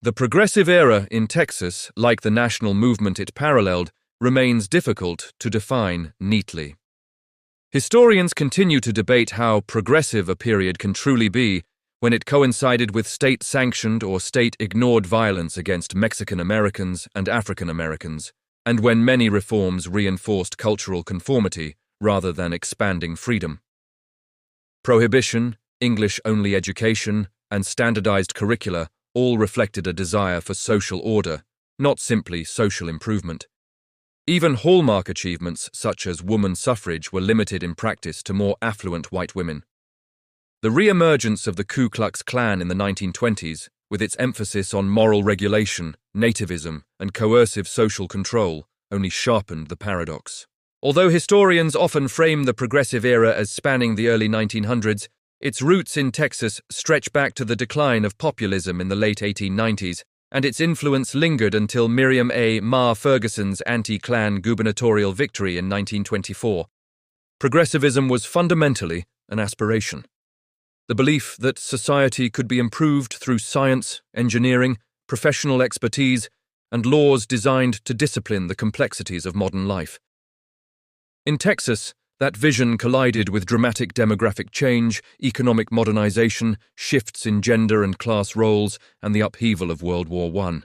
The progressive era in Texas, like the national movement it paralleled, remains difficult to define neatly. Historians continue to debate how progressive a period can truly be when it coincided with state-sanctioned or state-ignored violence against Mexican Americans and African Americans, and when many reforms reinforced cultural conformity rather than expanding freedom. Prohibition, English-only education, and standardized curricula all reflected a desire for social order, not simply social improvement. Even hallmark achievements such as woman suffrage were limited in practice to more affluent white women. The re-emergence of the Ku Klux Klan in the 1920s, with its emphasis on moral regulation, nativism, and coercive social control, only sharpened the paradox. Although historians often frame the progressive era as spanning the early 1900s, its roots in Texas stretch back to the decline of populism in the late 1890s, and its influence lingered until Miriam A. Ferguson's anti-Klan gubernatorial victory in 1924. Progressivism was fundamentally an aspiration. The belief that society could be improved through science, engineering, professional expertise, and laws designed to discipline the complexities of modern life. In Texas, that vision collided with dramatic demographic change, economic modernization, shifts in gender and class roles, and the upheaval of World War I.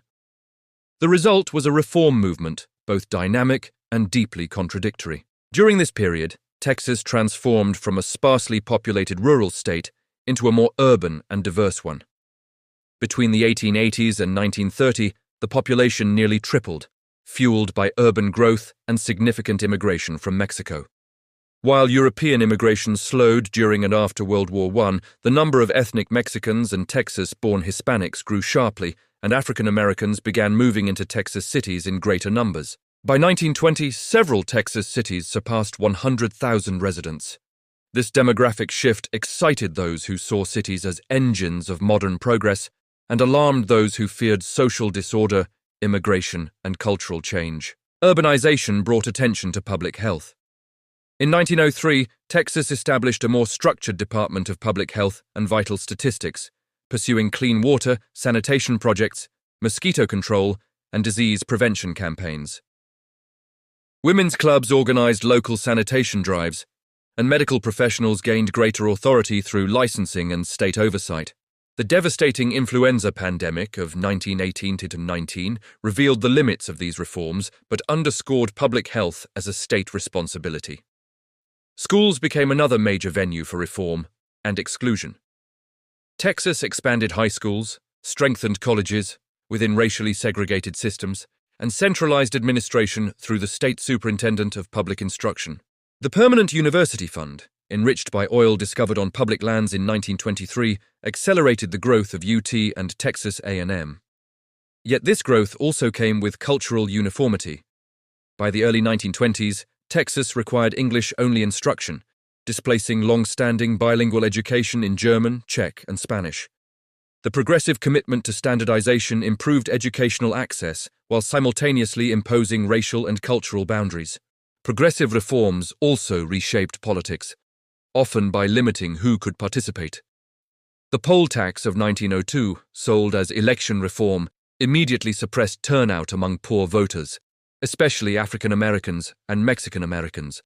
The result was a reform movement, both dynamic and deeply contradictory. During this period, Texas transformed from a sparsely populated rural state into a more urban and diverse one. Between the 1880s and 1930, the population nearly tripled, fueled by urban growth and significant immigration from Mexico. While European immigration slowed during and after World War I, the number of ethnic Mexicans and Texas-born Hispanics grew sharply, and African Americans began moving into Texas cities in greater numbers. By 1920, several Texas cities surpassed 100,000 residents. This demographic shift excited those who saw cities as engines of modern progress and alarmed those who feared social disorder, immigration, and cultural change. Urbanization brought attention to public health. In 1903, Texas established a more structured Department of Public Health and Vital Statistics, pursuing clean water, sanitation projects, mosquito control, and disease prevention campaigns. Women's clubs organized local sanitation drives, and medical professionals gained greater authority through licensing and state oversight. The devastating influenza pandemic of 1918-19 revealed the limits of these reforms but underscored public health as a state responsibility. Schools became another major venue for reform and exclusion. Texas expanded high schools, strengthened colleges within racially segregated systems, and centralized administration through the State Superintendent of Public Instruction. The Permanent University Fund, enriched by oil discovered on public lands in 1923, accelerated the growth of UT and Texas A&M. Yet this growth also came with cultural uniformity. By the early 1920s, Texas required English-only instruction, displacing long-standing bilingual education in German, Czech, and Spanish. The progressive commitment to standardization improved educational access while simultaneously imposing racial and cultural boundaries. Progressive reforms also reshaped politics, often by limiting who could participate. The poll tax of 1902, sold as election reform, immediately suppressed turnout among poor voters, especially African Americans and Mexican Americans.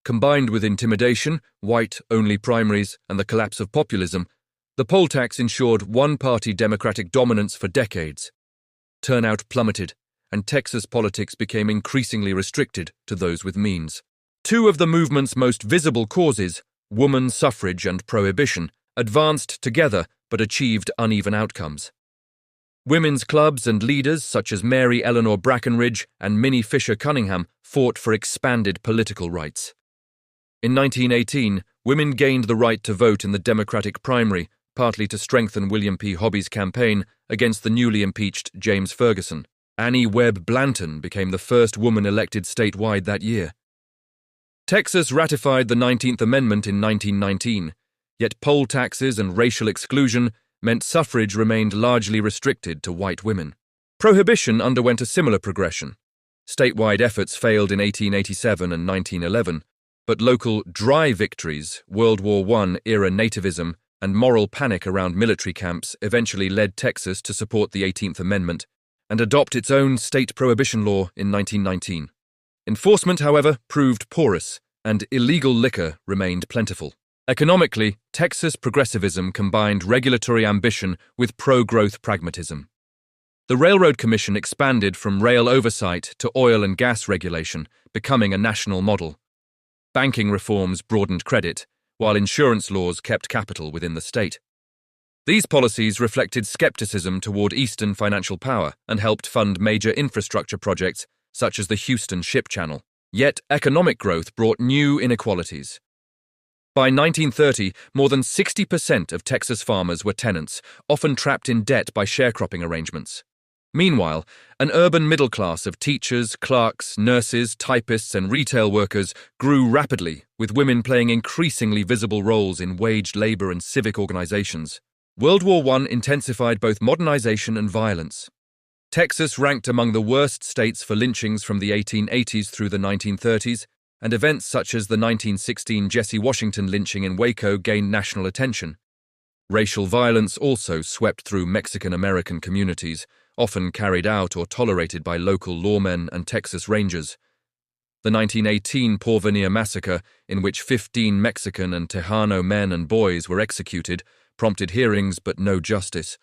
Combined with intimidation, white-only primaries, and the collapse of populism, the poll tax ensured one-party Democratic dominance for decades. Turnout plummeted, and Texas politics became increasingly restricted to those with means. Two of the movement's most visible causes, woman suffrage and prohibition, advanced together but achieved uneven outcomes. Women's clubs and leaders such as Mary Eleanor Brackenridge and Minnie Fisher Cunningham fought for expanded political rights. In 1918, women gained the right to vote in the Democratic primary, partly to strengthen William P. Hobby's campaign against the newly impeached James Ferguson. Annie Webb Blanton became the first woman elected statewide that year. Texas ratified the 19th Amendment in 1919, yet poll taxes and racial exclusion meant suffrage remained largely restricted to white women. Prohibition underwent a similar progression. Statewide efforts failed in 1887 and 1911, but local dry victories, World War I-era nativism, and moral panic around military camps eventually led Texas to support the 18th Amendment and adopt its own state prohibition law in 1919. Enforcement, however, proved porous, and illegal liquor remained plentiful. Economically, Texas progressivism combined regulatory ambition with pro-growth pragmatism. The Railroad Commission expanded from rail oversight to oil and gas regulation, becoming a national model. Banking reforms broadened credit, while insurance laws kept capital within the state. These policies reflected skepticism toward Eastern financial power and helped fund major infrastructure projects such as the Houston Ship Channel. Yet economic growth brought new inequalities. By 1930, more than 60% of Texas farmers were tenants, often trapped in debt by sharecropping arrangements. Meanwhile, an urban middle class of teachers, clerks, nurses, typists, and retail workers grew rapidly, with women playing increasingly visible roles in waged labor and civic organizations. World War I intensified both modernization and violence. Texas ranked among the worst states for lynchings from the 1880s through the 1930s, and events such as the 1916 Jesse Washington lynching in Waco gained national attention. Racial violence also swept through Mexican-American communities, often carried out or tolerated by local lawmen and Texas Rangers. The 1918 Porvenir massacre, in which 15 Mexican and Tejano men and boys were executed, prompted hearings but no justice.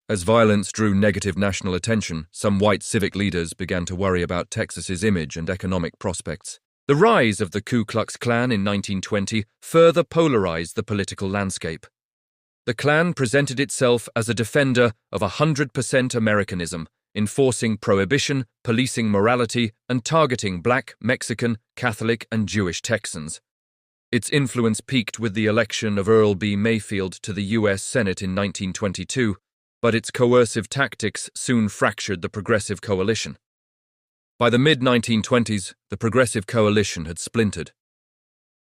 As violence drew negative national attention, some white civic leaders began to worry about Texas's image and economic prospects. The rise of the Ku Klux Klan in 1920 further polarized the political landscape. The Klan presented itself as a defender of 100% Americanism, enforcing prohibition, policing morality, and targeting Black, Mexican, Catholic, and Jewish Texans. Its influence peaked with the election of Earl B. Mayfield to the U.S. Senate in 1922, but its coercive tactics soon fractured the Progressive Coalition. By the mid-1920s, the Progressive Coalition had splintered.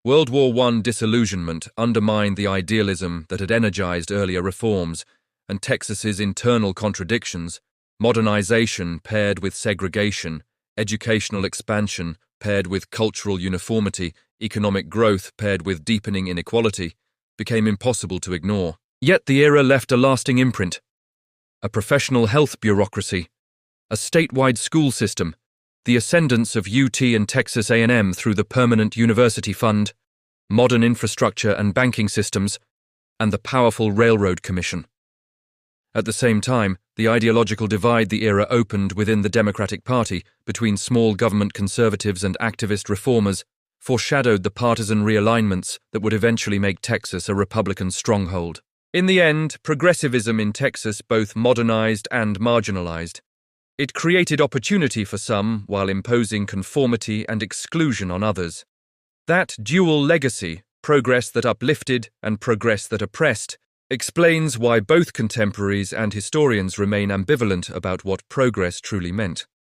World War I disillusionment undermined the idealism that had energized earlier reforms, and Texas's internal contradictions, modernization paired with segregation, educational expansion paired with cultural uniformity, economic growth paired with deepening inequality, became impossible to ignore. Yet the era left a lasting imprint. A professional health bureaucracy, a statewide school system, the ascendance of UT and Texas A&M through the Permanent University Fund, modern infrastructure and banking systems, and the powerful Railroad Commission. At the same time, the ideological divide the era opened within the Democratic Party between small government conservatives and activist reformers foreshadowed the partisan realignments that would eventually make Texas a Republican stronghold. In the end, progressivism in Texas both modernized and marginalized. It created opportunity for some while imposing conformity and exclusion on others. That dual legacy, progress that uplifted and progress that oppressed, explains why both contemporaries and historians remain ambivalent about what progress truly meant.